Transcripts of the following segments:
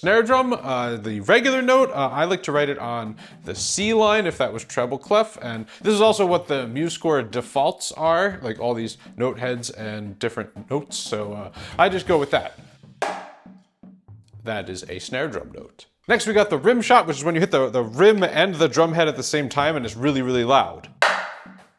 Snare drum, the regular note, I like to write it on the C line if that was treble clef, and this is also what the MuseScore defaults are, like all these note heads and different notes, so I just go with that. That is a snare drum note. Next we got the rim shot, which is when you hit the rim and the drum head at the same time and it's really, really loud.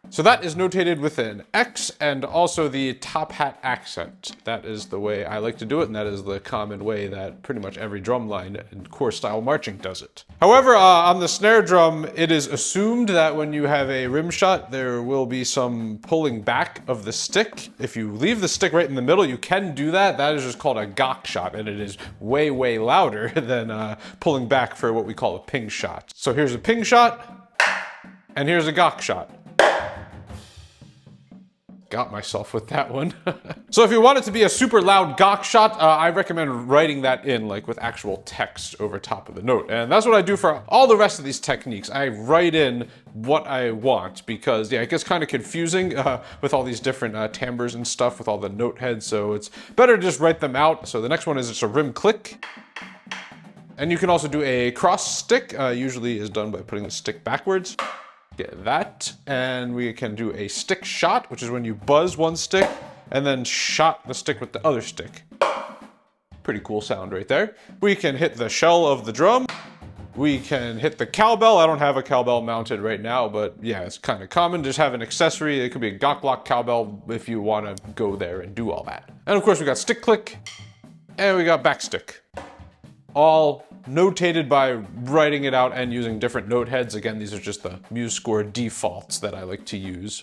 So that is notated with an X and also the top hat accent. That is the way I like to do it, and that is the common way that pretty much every drum line in core style marching does it. However, on the snare drum, it is assumed that when you have a rim shot, there will be some pulling back of the stick. If you leave the stick right in the middle, you can do that. That is just called a gok shot, and it is way, way louder than pulling back for what we call a ping shot. So here's a ping shot, and here's a gok shot. Got myself with that one. So if you want it to be a super loud gok shot, I recommend writing that in like with actual text over top of the note. And that's what I do for all the rest of these techniques. I write in what I want because, yeah, it gets kind of confusing with all these different timbres and stuff with all the note heads. So it's better to just write them out. So the next one is just a rim click. And you can also do a cross stick, usually is done by putting the stick backwards. Get that, and we can do a stick shot, which is when you buzz one stick and then shot the stick with the other stick. Pretty cool sound right there. We can hit the shell of the drum. We can hit the cowbell. I don't have a cowbell mounted right now, but yeah, it's kind of common. Just have an accessory. It could be a gok block cowbell if you want to go there and do all that. And of course we got stick click and we got back stick. All notated by writing it out and using different note heads. Again, these are just the MuseScore defaults that I like to use.